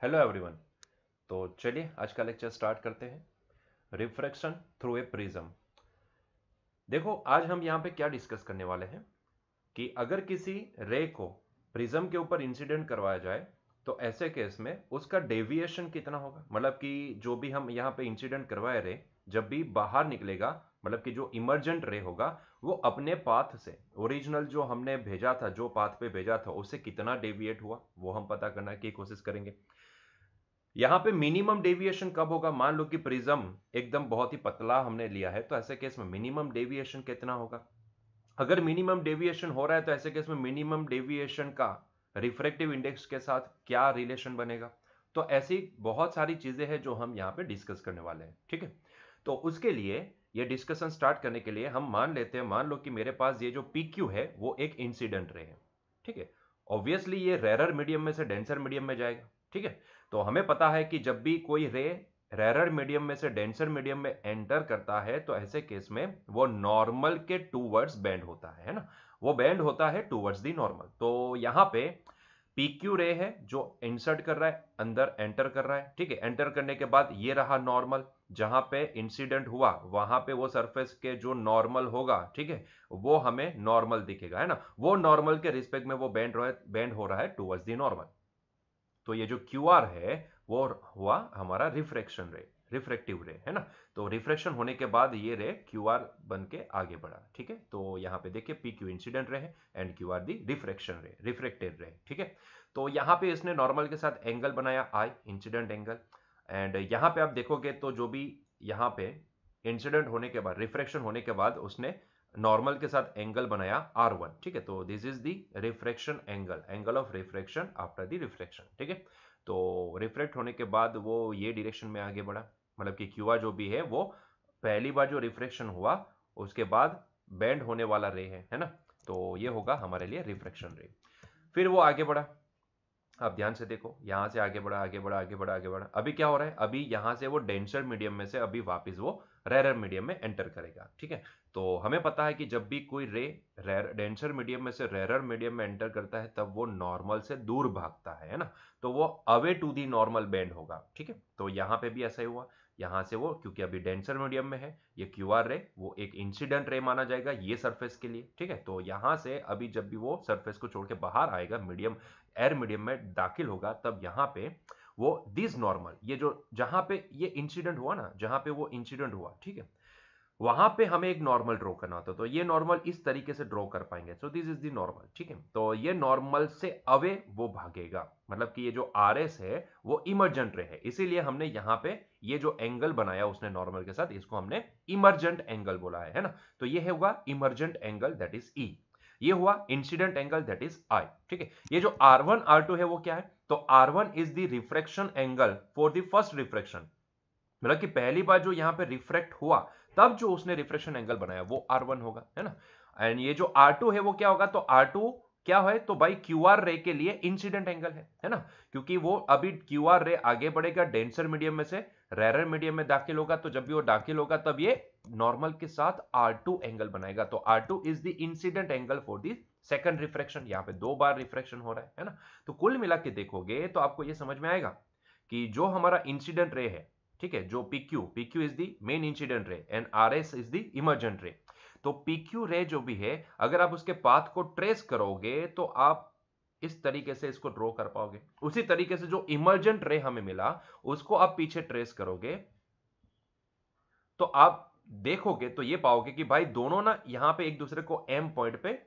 Hello everyone. तो चलिए आज का लेक्चर स्टार्ट करते हैं। Refraction through a prism. देखो आज हम यहाँ पे क्या डिस्कस करने वाले हैं कि अगर किसी रे को प्रिज्म के ऊपर इंसिडेंट करवाया जाए तो ऐसे केस में उसका डेविएशन कितना होगा। मतलब कि जो भी हम यहाँ पे इंसिडेंट करवाए रे, जब भी बाहर निकलेगा, मतलब कि जो इमर्जेंट रे होगा वो अपने पाथ से, ओरिजिनल जो हमने भेजा था, जो पाथ पे भेजा था, उससे कितना डेविएट हुआ वो हम पता करने की कोशिश करेंगे। यहाँ पे मिनिमम डेविएशन कब होगा। मान लो कि प्रिज्म एकदम बहुत ही पतला हमने लिया है, तो ऐसे केस में मिनिमम डेविएशन कितना होगा। अगर मिनिमम डेविएशन हो रहा है तो ऐसे केस में मिनिमम डेविएशन का रिफ्रैक्टिव इंडेक्स के साथ क्या रिलेशन बनेगा। तो ऐसी बहुत सारी चीजें हैं जो हम यहाँ पे डिस्कस करने वाले हैं। ठीक है, तो उसके लिए ये डिस्कशन स्टार्ट करने के लिए हम मान लेते हैं, मान लो कि मेरे पास ये जो पी क्यू है वो एक इंसिडेंट रे है। ठीक है, ऑब्वियसली ये रेरर मीडियम में से डेंसर मीडियम में जाएगा। ठीक है, तो हमें पता है कि जब भी कोई रे रेरर मीडियम में से डेंसर मीडियम में एंटर करता है तो ऐसे केस में वो नॉर्मल के टूवर्ड्स बेंड होता है ना, वो बेंड होता है टूवर्ड्स दी नॉर्मल। तो यहाँ पे पीक्यू रे है जो इंसर्ट कर रहा है, अंदर एंटर कर रहा है। ठीक है, एंटर करने के बाद ये रहा नॉर्मल, जहां पे इंसिडेंट हुआ वहां पे वो सरफेस के जो नॉर्मल होगा, ठीक है, वो हमें नॉर्मल दिखेगा, है ना। वो नॉर्मल के रिस्पेक्ट में वो बेंड हो रहा है टूवर्ड्स दी नॉर्मल। तो ये जो क्यू आर है वो हुआ हमारा रिफ्रैक्शन रे, रिफ्रैक्टिव रे, है ना। तो रिफ्रैक्शन होने के बाद ये रे क्यू आर बन के आगे बढ़ा। ठीक है, तो यहाँ पे देखिए पी क्यू इंसिडेंट रे है and Q R the refraction ray, refracted ray. ठीक है, तो यहाँ पे इसने नॉर्मल के साथ एंगल बनाया आई, इंसिडेंट एंगल। एंड यहाँ पे आप देखोगे तो जो भी यहाँ पे इंसिडेंट होने के बाद, रिफ्रैक्शन होने के बाद उसने नॉर्मल के साथ एंगल बनाया R1। ठीक है, तो this is the refraction angle, angle of refraction after the refraction. ठीक है, तो रिफ्रैक्ट होने के बाद वो ये डायरेक्शन में आगे बढ़ा, मतलब कि क्यूआ जो भी है वो पहली बार जो रिफ्रैक्शन हुआ उसके बाद बेंड होने वाला रे है ना। तो ये होगा हमारे लिए रिफ्रैक्शन रे। फिर वो आगे बढ़ा, आप ध्यान से देखो, यहां से आगे बढ़ा, आगे बढ़ा, आगे बढ़ा, आगे बढ़ा। अभी क्या हो रहा है, अभी यहां से वो डेंसर मीडियम में से अभी वापस वो रेरर मीडियम में एंटर करेगा। ठीक है, तो हमें पता है कि जब भी कोई रे डेंसर मीडियम में से रेरर मीडियम में एंटर करता है तब वो नॉर्मल से दूर भागता है ना, तो वो away to the normal bend होगा। ठीक है, तो यहाँ पे भी ऐसा ही हुआ। यहाँ से वो, क्योंकि अभी डेंसर मीडियम में है, ये क्यू आर रे वो एक इंसिडेंट रे माना जाएगा ये सरफेस के लिए। ठीक है, तो यहाँ से अभी जब भी वो सरफेस को छोड़ के बाहर आएगा, मीडियम एयर मीडियम में दाखिल होगा, तब यहाँ पे वो दिस नॉर्मल, ये जो जहां पे ये इंसिडेंट हुआ ना, जहां पे वो इंसिडेंट हुआ, ठीक है, वहां पे हमें एक नॉर्मल ड्रॉ करना होता है। तो ये नॉर्मल इस तरीके से ड्रॉ कर पाएंगे। सो दिस इज द नॉर्मल। ठीक है, तो ये नॉर्मल से अवे वो भागेगा, मतलब कि ये जो आर एस है वो इमर्जेंट रे है, इसीलिए हमने यहाँ पे ये जो एंगल बनाया उसने नॉर्मल के साथ, इसको हमने इमर्जेंट एंगल बोला है ना। तो ये होगा इमर्जेंट एंगल, दैट इज ई। ये हुआ incident angle, that is I. ठीक है, ये जो R1 R2 है वो क्या है, तो R1 is the refraction angle for the first refraction, मतलब कि पहली बार जो यहां पे रिफ्रैक्ट हुआ तब जो उसने रिफ्रैक्शन एंगल बनाया वो R1 होगा, है ना। एंड ये जो R2 है वो क्या होगा, तो R2 क्या है, तो भाई QR रे के लिए इंसिडेंट एंगल है ना, क्योंकि वो अभी QR रे आगे बढ़ेगा डेंसर मीडियम में से रेरर मीडियम में दाखिल होगा, तो जब भी वो दाखिल होगा तब ये नॉर्मल के साथ R2 एंगल बनाएगा। तो R2 is the incident angle for the second refraction. यहाँ पे दो बार रिफ्रैक्शन हो रहा है ना। तो कुल मिला के देखोगे तो आपको ये समझ में आएगा कि जो हमारा इंसिडेंट रे है, ठीक है, जो PQ is the main incident ray and RS is the emergent रे। तो पीक्यू रे जो भी है, अगर आप उसके पाथ को ट्रेस करोगे तो आप इस तरीके से इसको ड्रॉ कर पाओगे। उसी तरीके से जो इमर्जेंट रे हमें मिला उसको आप पीछे ट्रेस करोगे तो आप देखोगे तो ये पाओगे कि भाई दोनों ना यहां पे एक दूसरे को एम पॉइंट पे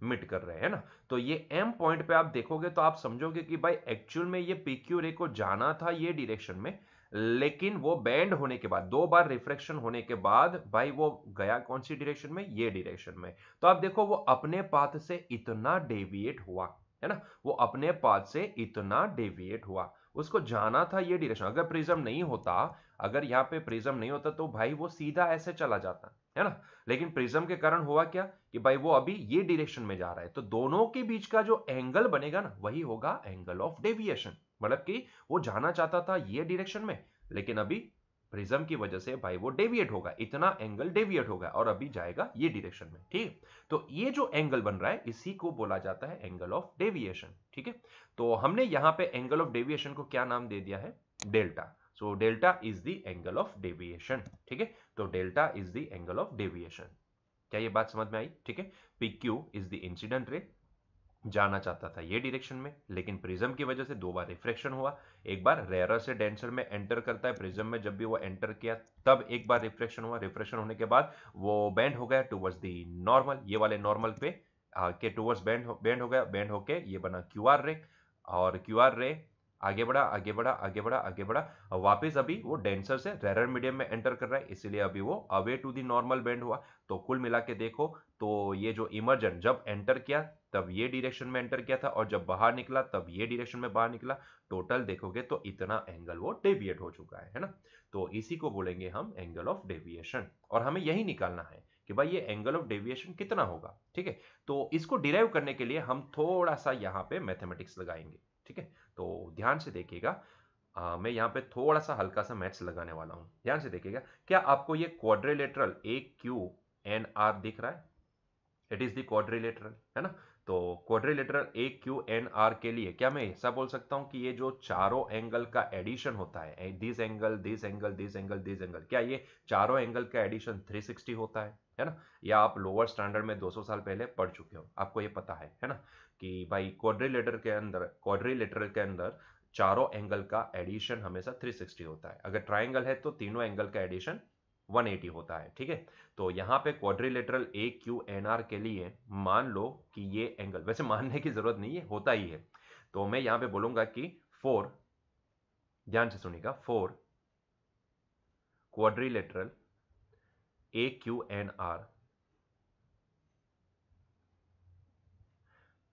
मिट कर रहे हैं ना। तो ये एम पॉइंट पे आप देखोगे तो आप समझोगे कि भाई एक्चुअल में ये पीक्यू रे को जाना था ये डायरेक्शन में, लेकिन वो बैंड होने के बाद, दो बार रिफ्रैक्शन होने के बाद भाई वो गया कौन सी डायरेक्शन में, ये डायरेक्शन में। तो आप देखो वो अपने पाथ से इतना डेविएट हुआ, है ना, वो अपने पाथ से इतना डेविएट हुआ, उसको जाना था ये डायरेक्शन। अगर प्रिज्म नहीं होता, अगर यहाँ पे प्रिज्म नहीं होता तो भाई वो सीधा ऐसे चला जाता, है ना। लेकिन प्रिज्म के कारण हुआ क्या कि भाई वो अभी ये डायरेक्शन में जा रहा है, तो दोनों के बीच का जो एंगल बनेगा ना वही होगा एंगल ऑफ डेविएशन। मतलब कि वो जाना चाहता था ये डायरेक्शन में, लेकिन अभी प्रिज्म की वजह से भाई वो डेविएट होगा, इतना एंगल डेविएट होगा और अभी जाएगा ये डायरेक्शन में, ठीक है। तो ये जो एंगल बन रहा है इसी को बोला जाता है एंगल ऑफ डेविएशन, ठीक है। तो हमने यहां पे एंगल ऑफ डेविएशन को क्या नाम दे दिया है, delta. So delta is the angle of deviation, ठीक है। तो delta is the angle of deviation. क्या ये बात समझ में आई, ठीक है। P Q is the incident ray, जाना चाहता था ये डायरेक्शन में, लेकिन प्रिज्म की वजह से दो बार रिफ्रैक्शन हुआ। एक बार रेयर से डेंसर में एंटर करता है प्रिज्म में, जब भी वो एंटर किया तब एक बार रिफ्रैक्शन हुआ, रिफ्रैक्शन होने के बाद वो बेंड हो गया टुवर्ड्स द नॉर्मल, ये वाले नॉर्मल पे के टुवर्ड्स बेंड हो गया, बेंड होके ये बना क्यूआर रे, और क्यूआर रे आगे बढ़ा आगे बढ़ा आगे बढ़ा आगे बढ़ा, और वापस अभी वो डेंसर से रेयर मीडियम में एंटर कर रहा है, इसीलिए अभी वो away to the normal bend हुआ। तो कुल मिला के देखो तो ये जो इमर्जन जब एंटर किया तब ये डायरेक्शन में एंटर किया था, और जब बाहर निकला तब ये डायरेक्शन में बाहर निकला। टोटल देखोगे तो इतना एंगल वो डेविएट हो चुका है ना। तो इसी को बोलेंगे हम एंगल ऑफ डेविएशन, और हमें यही निकालना है कि भाई ये एंगल ऑफ डेविएशन कितना होगा, ठीक है। तो इसको डिराइव करने के लिए हम थोड़ा सा यहाँ पे मैथमेटिक्स लगाएंगे, ठीक है। तो ध्यान से देखिएगा, मैं यहाँ पे थोड़ा सा हल्का सा मैथ्स लगाने वाला हूँ, ध्यान से देखिएगा। क्या आपको ये quadrilateral A Q N R दिख रहा है, इट इज द क्वाड्रिलेटरल, है ना। तो quadrilateral A Q N R के लिए क्या मैं ऐसा बोल सकता हूं कि ये जो चारों एंगल का एडिशन होता है, this angle this angle this angle this angle, क्या ये चारों एंगल का एडिशन 360 होता है ना। या आप लोअर स्टैंडर्ड में 200 साल पहले पढ़ चुके हो, आपको ये पता है ना, कि भाई क्वाड्रिलेटरल के अंदर चारों एंगल का एडिशन हमेशा 360 होता है। अगर ट्राइंगल है तो तीनों एंगल का एडिशन 180 होता है, ठीक है। तो यहाँ पे quadrilateral A Q N R के लिए मान लो कि ये एंगल, वैसे मानने की जरूरत नहीं है, होता ही है। तो मैं यहाँ पे बोलूंगा कि 4, ध्यान से सुनिएगा, 4 quadrilateral A Q N R,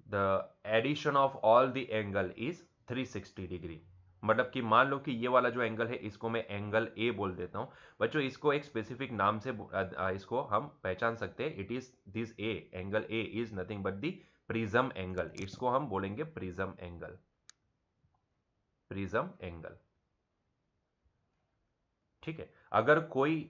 the addition of all the angle is 360 degree. मतलब कि मान लो कि ये वाला जो एंगल है इसको मैं एंगल ए बोल देता हूं बच्चों, इसको एक स्पेसिफिक नाम से इसको हम पहचान सकते हैं। It is this A, angle A is nothing but the prism angle, इसको हम बोलेंगे प्रिज्म एंगल, प्रिज्म एंगल, ठीक है। अगर कोई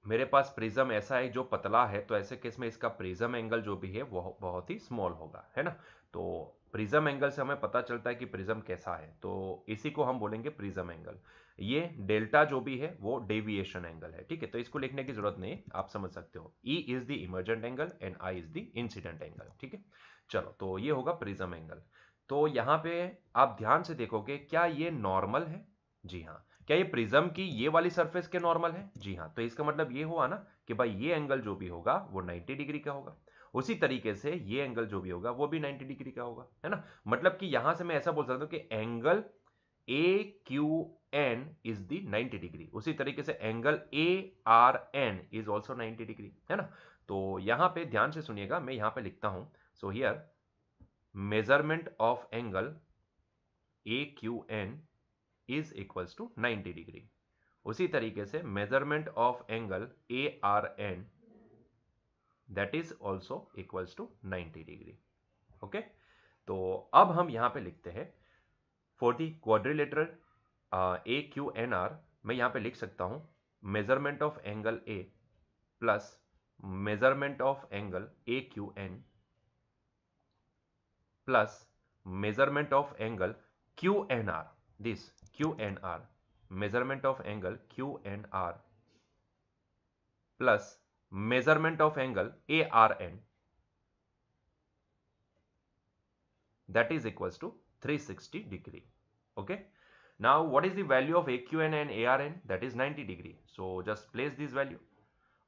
मेरे पास प्रिज्म ऐसा है जो पतला है तो ऐसे केस में इसका प्रिज्म एंगल जो भी है वो बहुत ही स्मॉल होगा, है ना। तो प्रिज्म एंगल से हमें पता चलता है कि प्रिज्म कैसा है, तो इसी को हम बोलेंगे प्रिज्म एंगल। ये डेल्टा जो भी है वो डेविएशन एंगल है, ठीक है। तो इसको लिखने की जरूरत नहीं, आप समझ सकते हो। E is the emergent angle and I is the incident angle, ठीक है। चलो, तो ये होगा प्रिज्म एंगल। तो यहां पे आप ध्यान से देखोगे, क्या ये नॉर्मल है, जी हाँ। क्या ये प्रिज्म की ये वाली सरफेस के नॉर्मल है, जी हाँ। तो इसका मतलब ये हुआ ना कि भाई ये एंगल जो भी होगा वो 90 डिग्री का होगा, उसी तरीके से ये एंगल जो भी होगा वो भी 90 डिग्री का होगा, है ना। मतलब कि यहां से मैं ऐसा बोल सकता हूं कि angle A Q N is the 90 degree, उसी तरीके से angle A R N is also 90 degree, है ना। तो यहां पे ध्यान से सुनिएगा, मैं यहां पे लिखता हूं, so here measurement of angle A Q N is equals to 90 degree. उसी तरीके से measurement of angle A R N that is also equals to 90 degree, okay. तो अब हम यहां पे लिखते हैं for the quadrilateral A Q N R, मैं यहां पे लिख सकता हूं measurement of angle A plus measurement of angle A Q N plus measurement of angle QNR, this QNR, measurement of angle QNR plus measurement of angle ARN, that is equals to 360 degree, okay. Now what is the value of AQN and ARN? That is 90 degree, so just place this value.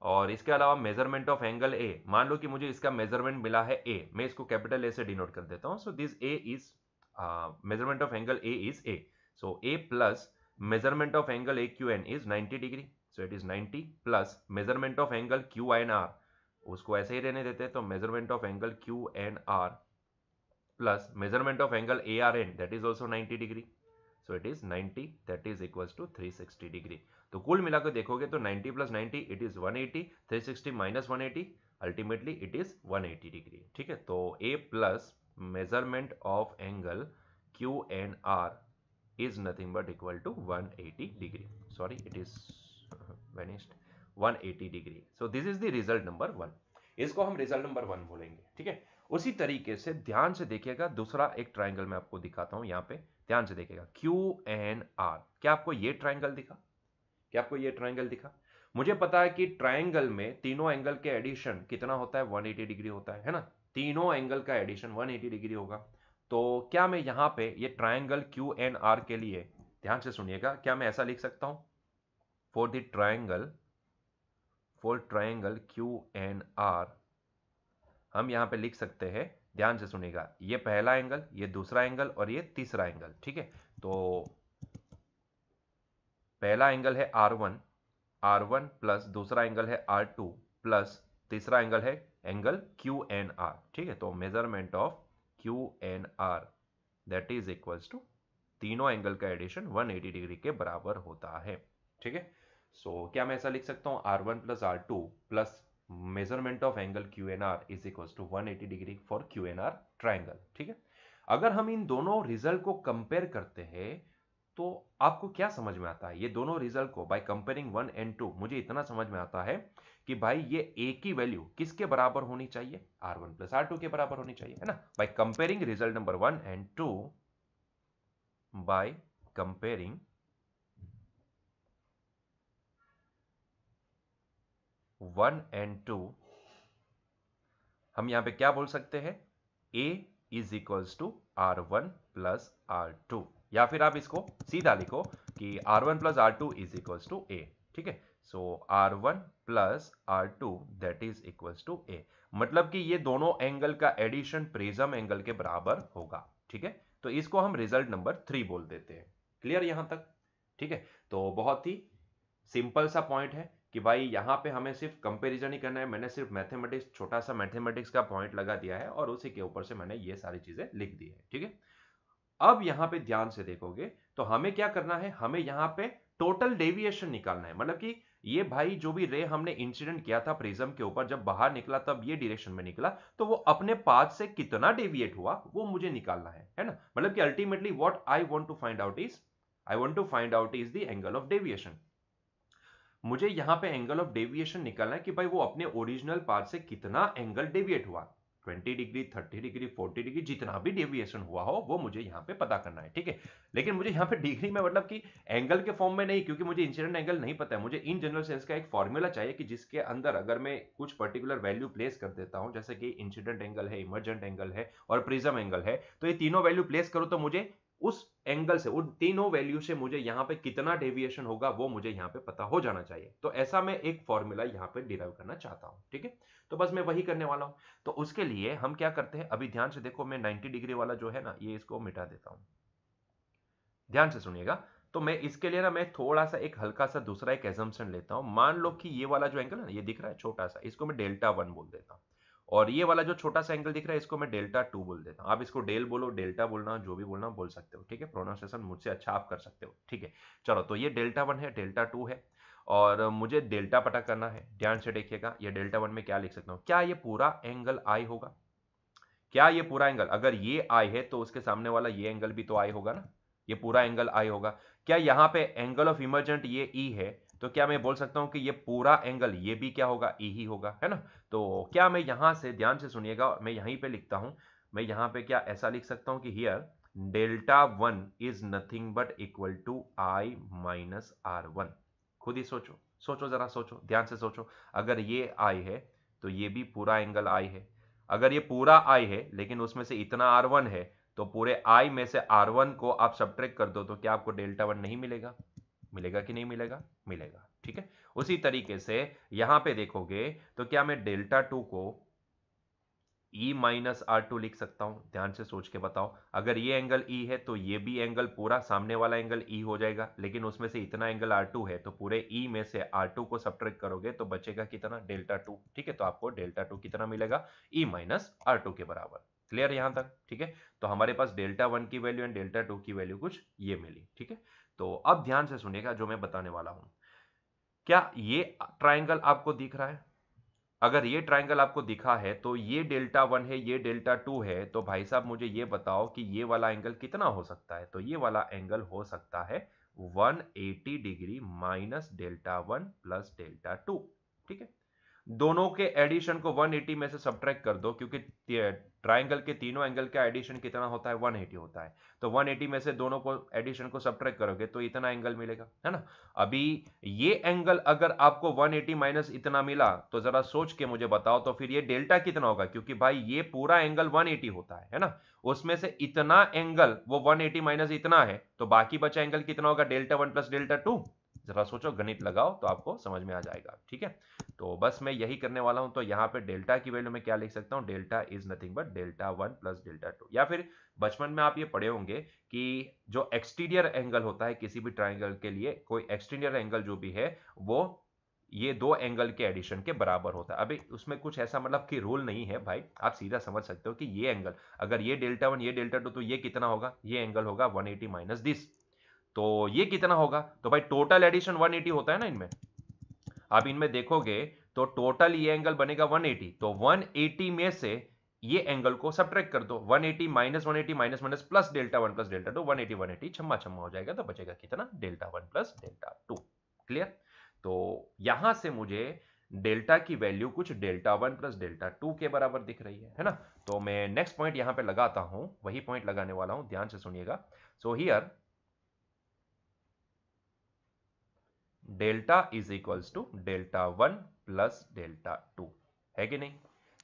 और इसके अलावा measurement of angle ए, मान लो कि मुझे इसका measurement मिला है ए, मैं इसको कैपिटल ए से डिनोट कर देता हूं। So this A is measurement of angle A is A, so A plus measurement of angle A Q N is 90 degree, so it is 90 plus measurement of angle Q N R, उसको ऐसे ही रहने देते हैं, तो measurement of angle Q N R plus measurement of angle A R N that is also 90 degree, so it is 90 that is equals to 360 degree. तो कुल मिलाकर देखोगे तो 90 plus 90 it is 180, 360 minus 180 ultimately it is 180 degree, ठीक है। तो A plus measurement of angle Q N R is nothing but equal to 180 degree, sorry it is vanished 180 degree. So this is the result number 1, इसको हम result number 1 बोलेंगे, ठीक है। उसी तरीके से ध्यान से देखिएगा, दूसरा एक ट्राइंगल मैं आपको दिखाता हूं, यहां पे ध्यान से देखिएगा, QNR। क्या आपको ये ट्राइंगल दिखा? क्या आपको ये ट्राइंगल दिखा? मुझे पता है कि ट्राइंगल में तीनों एंगल के एडिशन कितना होता है? 180 डिग्री होता है ना। तीनों एंगल का एडिशन 180 डिग्री होगा। तो क्या मैं यहां पे ये ट्राइंगल QNR के लिए, ध्यान से सुनिएगा, क्या मैं ऐसा लिख सकता हूं? फॉर द ट्राइंगल QNR हम यहां पे लिख सकते हैं, ध्यान से सुनिएगा, ये पहला एंगल, ये दूसरा एंगल और ये तीसरा एंगल, ठीक है। तो पहला एंगल है R1 प्लस दूसरा एंगल है R2 प्लस तीसरा एंगल है एंगल QNR, ठीक है। तो measurement of QNR that is equals to तीनों एंगल का एडिशन 180 डिग्री के बराबर होता है, ठीक है। सो क्या मैं ऐसा लिख सकता हूं, R1 plus R2 plus measurement of angle QNR is equals to 180 degree for QNR triangle, ठीक है। अगर हम इन दोनों रिजल्ट को कंपेयर करते हैं तो आपको क्या समझ में आता है? ये दोनों रिजल्ट को बाय कंपेयरिंग 1 एंड 2 मुझे इतना समझ में आता है कि भाई ये ए की वैल्यू किसके बराबर होनी चाहिए? R1 प्लस R2 के बराबर होनी चाहिए, है ना। By comparing result number 1 and 2, by comparing one and two, हम यहां पे क्या बोल सकते हैं? A is equals to R1 plus R2, या फिर आप इसको सीधा लिखो कि R1 plus R2 is equals to A, ठीक है। So R1 plus R2 that is equals to A, मतलब कि ये दोनों एंगल का एडिशन प्रिज्म एंगल के बराबर होगा, ठीक है। तो इसको हम रिजल्ट नंबर 3 बोल देते हैं। क्लियर यहां तक? ठीक है। तो बहुत ही सिंपल सा पॉइंट है कि भाई यहां पे हमें सिर्फ कंपैरिजन ही करना है। मैंने सिर्फ मैथमेटिक्स, छोटा सा मैथमेटिक्स का पॉइंट लगा दिया है और उसी के ऊपर से मैंने ये सारी चीजें लिख दी है, ठीक है। अब यहां पे ध्यान से देखोगे तो हमें क्या करना है, हमें यहां पे टोटल डेविएशन निकालना है। मतलब कि ये भाई जो भी रे हमने इंसिडेंट किया था प्रिज्म के ऊपर, जब बाहर निकला तब ये डायरेक्शन में निकला, तो वो अपने पाथ से कितना डेविएट हुआ वो मुझे निकालना है ना। मतलब कि ultimately what I want to find out is the angle of deviation. मुझे यहां पे एंगल ऑफ डेविएशन निकालना है कि भाई वो अपने ओरिजिनल पाथ से कितना एंगल डेविएट हुआ, 20 डिग्री, 30 डिग्री, 40 डिग्री, जितना भी डेविएशन हुआ हो वो मुझे यहां पे पता करना है, ठीक है। लेकिन मुझे यहां पे डिग्री में मतलब कि एंगल के फॉर्म में नहीं, क्योंकि मुझे इंसिडेंट एंगल नहीं पता है। मुझे इन जनरल सेंस का एक फॉर्मूला चाहिए कि जिसके अंदर अगर मैं कुछ पर्टिकुलर वैल्यू प्लेस कर देता हूं, जैसे कि इंसिडेंट एंगल है, इमर्जेंट एंगल है और प्रिज्म एंगल है, तो ये तीनों वैल्यू प्लेस करो तो मुझे उस एंगल से, उन तीनों वैल्यू से मुझे यहां पे कितना डेविएशन होगा वो मुझे यहां पे पता हो जाना चाहिए। तो ऐसा मैं एक फॉर्मूला यहां पे डिराइव करना चाहता हूं, ठीक है। तो बस मैं वही करने वाला हूं। तो उसके लिए हम क्या करते हैं, अभी ध्यान से देखो, मैं 90 डिग्री वाला जो है ना, ये इसको मिटा देता हूं। ध्यान से सुनिएगा। तो मैं इसके लिए ना, मैं थोड़ा सा एक हल्का सा दूसरा एक एजम्पशन लेता हूं। मान लो कि ये वाला जो एंगल है ना, ये दिख रहा है छोटा सा, इसको मैं डेल्टा 1 बोल देता हूं। और ये वाला जो छोटा सा एंगल दिख रहा है, इसको मैं डेल्टा 2 बोल देता हूं। आप इसको डेल बोलो, डेल्टा बोलना, जो भी बोलना बोल सकते हो, ठीक है। प्रोनाउंसिएशन मुझसे अच्छा आप कर सकते हो, ठीक है। चलो, तो ये डेल्टा 1 है, डेल्टा 2 है और मुझे डेल्टा पता करना है। ध्यान से देखिएगा, ये डेल्टा 1 में क्या लिख सकता हूं, क्या ये पूरा एंगल आई होगा? क्या ये पूरा एंगल, अगर ये आई है तो उसके सामने वाला ये एंगल भी तो आई होगा ना, ये पूरा एंगल आई होगा। क्या यहां पे एंगल ऑफ इमर्जेंट ये ई है, तो क्या मैं बोल सकता हूं कि ये पूरा एंगल ये भी क्या होगा, ई ही होगा, है ना। तो क्या मैं यहां से, ध्यान से सुनिएगा, मैं यहीं पे लिखता हूं, मैं यहां पे क्या ऐसा लिख सकता हूं कि here delta 1 is nothing but equal to I minus R1। खुद ही सोचो, सोचो जरा, सोचो, ध्यान से सोचो। अगर ये आई है तो ये भी पूरा एंगल आई है। अगर ये पूरा आई है लेकिन उसमें से इतना R1 है, तो पूरे आई में से R1 को आप सब्ट्रैक्ट कर दो, तो क्या आपको डेल्टा 1 नहीं मिलेगा? मिलेगा कि नहीं मिलेगा? मिलेगा, ठीक है। उसी तरीके से यहां पे देखोगे तो क्या मैं डेल्टा 2 को E माइनस R2 लिख सकता हूं? ध्यान से सोच के बताओ। अगर ये एंगल E है तो ये भी एंगल, पूरा सामने वाला एंगल E हो जाएगा, लेकिन उसमें से इतना एंगल R2 है, तो पूरे E में से R2 को सब्ट्रैक्ट करोगे तो बचेगा कितना, डेल्टा 2, ठीक है। तो आपको डेल्टा 2 कितना मिलेगा, E माइनस R2 के बराबर। क्लियर यहां तक? ठीक है। तो हमारे पास डेल्टा 1 की वैल्यू एंड डेल्टा 2 की वैल्यू कुछ ये मिली, ठीक है। तो अब ध्यान से सुनिएगा जो मैं बताने वाला हूं। क्या ये ट्राइंगल आपको दिख रहा है? अगर ये ट्राइंगल आपको दिखा है तो ये डेल्टा 1 है, ये डेल्टा 2 है, तो भाई साहब मुझे ये बताओ कि ये वाला एंगल कितना हो सकता है? तो ये वाला एंगल हो सकता है 180 degree minus delta 1 plus delta 2। ठीक है, दोनों के एडिशन को 180 में से सब्ट्रैक्ट कर दो, क्योंकि ट्राइंगल के तीनों एंगल का एडिशन कितना होता है, 180 होता है। तो 180 में से दोनों को एडिशन को सब्ट्रैक्ट करोगे तो इतना एंगल मिलेगा, है ना। अभी ये एंगल अगर आपको 180 माइनस इतना मिला तो जरा सोच के मुझे बताओ, तो फिर ये डेल्टा कितना होगा, क्योंकि भाई ये पूरा एंगल 180 होता है ना। उसमें से इतना एंगल वो 180 माइनस इतना है, तो बाकी बचा एंगल कितना होगा, डेल्टा 1 प्लस डेल्टा 2। जरा सोचो, गणित लगाओ तो आपको समझ में आ जाएगा। ठीक है, तो बस मैं यही करने वाला हूं। तो यहां पे डेल्टा की वैल्यू में क्या लिख सकता हूं, delta is nothing but delta 1 plus delta 2। या फिर बचपन में आप ये पढ़े होंगे कि जो एक्सटीरियर एंगल होता है किसी भी ट्राइंगल के लिए, कोई एक्सटीरियर एंगल जो भी है वो ये दो एंगल के एडिशन के बराबर होता है। अभी उसमें कुछ ऐसा मतलब कि रूल नहीं है भाई, आप सीधा समझ सकते हो कि ये एंगल, अगर ये डेल्टा 1 ये डेल्टा 2, तो ये कितना होगा, ये एंगल होगा 180 माइनस दिस। तो ये कितना होगा, तो भाई टोटल एडिशन 180 होता है ना इनमें। आप इनमें देखोगे तो टोटल ये एंगल बनेगा 180, तो 180 में से ये एंगल को सब्ट्रैक्ट कर दो, 180 minus 180 minus minus plus delta 1 plus delta 2, 180 180 छम्मा छम्मा हो जाएगा, तो बचेगा कितना, डेल्टा 1 प्लस डेल्टा 2। क्लियर। तो यहां से मुझे डेल्टा की वैल्यू कुछ डेल्टा 1 प्लस डेल्टा 2 के बराबर दिख रही है ना। तो मैं नेक्स्ट पॉइंट यहां पे लगाता हूं, वही पॉइंट लगाने वाला हूं, ध्यान से सुनिएगा। So here delta is equals to delta 1 plus delta 2, है कि नहीं।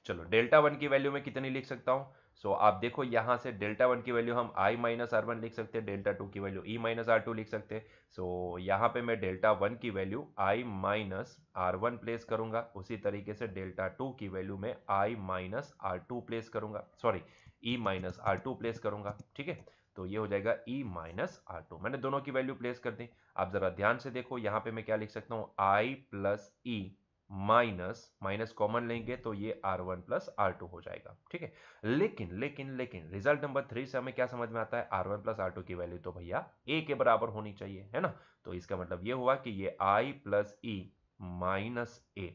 चलो डेल्टा 1 की वैल्यू में कितनी लिख सकता हूं, सो आप देखो यहां से डेल्टा 1 की वैल्यू हम i माइनस आर वन लिख सकते हैं, डेल्टा 2 की value e minus R two लिख सकते हैं। सो यहां पे मैं डेल्टा 1 की value i minus R one place करूंगा, उसी तरीके से डेल्टा 2 की वैल्यू में i minus R two place करूंगा, sorry e minus R two place करूंगा। ठीक है, तो ये हो जाएगा e माइनस आर टू, मैंने दोनों की वैल्यू प्लेस कर दी। आप जरा ध्यान से देखो, यहां पे मैं क्या लिख सकता हूं, i plus E minus minus common लेंगे तो ये r1 प्लस r2 हो जाएगा। ठीक है, लेकिन लेकिन लेकिन रिजल्ट नंबर 3 से हमें क्या समझ में आता है, r1 प्लस r2 की वैल्यू तो भैया a के बराबर होनी चाहिए, है ना। तो इसका मतलब ये हुआ कि ये i प्लस ई माइनस ए।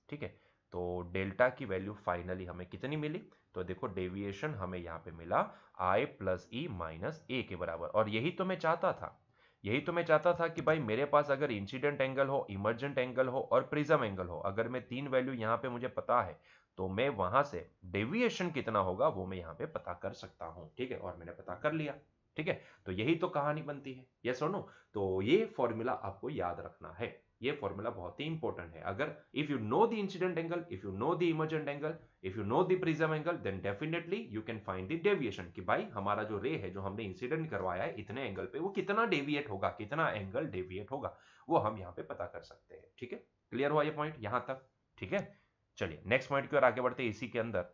ठीक है, तो डेल्टा की वैल्यू फाइनली हमें कितनी मिली, तो देखो डेविएशन हमें यहां पे मिला i plus E minus A के बराबर। और यही तो मैं चाहता था, यही तो मैं चाहता था कि भाई मेरे पास अगर इंसिडेंट एंगल हो, इमर्जेंट एंगल हो और प्रिज्म एंगल हो, अगर मैं तीन वैल्यू यहां पे मुझे पता है, तो मैं वहां से डेविएशन कितना होगा वो मैं यहां पे पता कर सकता हूं। ठीक है, और मैंने पता कर लिया। ठीक है, तो यही तो कहानी बनती है, यस और नो। तो ये फॉर्मूला आपको याद रखना है, ये फॉर्मूला बहुत ही इंपॉर्टेंट है। अगर if you know the incident angle, if you know the emergent angle, if you know the prism angle, then definitely you can find the deviation, कि भाई हमारा जो रे है जो हमने इंसिडेंट करवाया है इतने एंगल पे, वो कितना डेविएट होगा, कितना एंगल डेविएट होगा, वो हम यहाँ पे पता कर सकते हैं। ठीक है, क्लियर हुआ ये पॉइंट यहां तक। ठीक है, चलिए नेक्स्ट पॉइंट की ओर आगे बढ़ते हैं इसी के अंदर।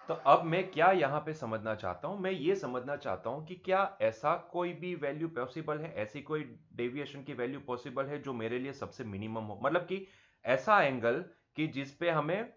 तो अब मैं क्या यहां पे समझना चाहता हूं, मैं ये समझना चाहता हूं कि क्या ऐसा कोई भी वैल्यू पॉसिबल है, ऐसी कोई डेविएशन की वैल्यू पॉसिबल है जो मेरे लिए सबसे मिनिमम हो, मतलब कि ऐसा एंगल कि जिस पे हमें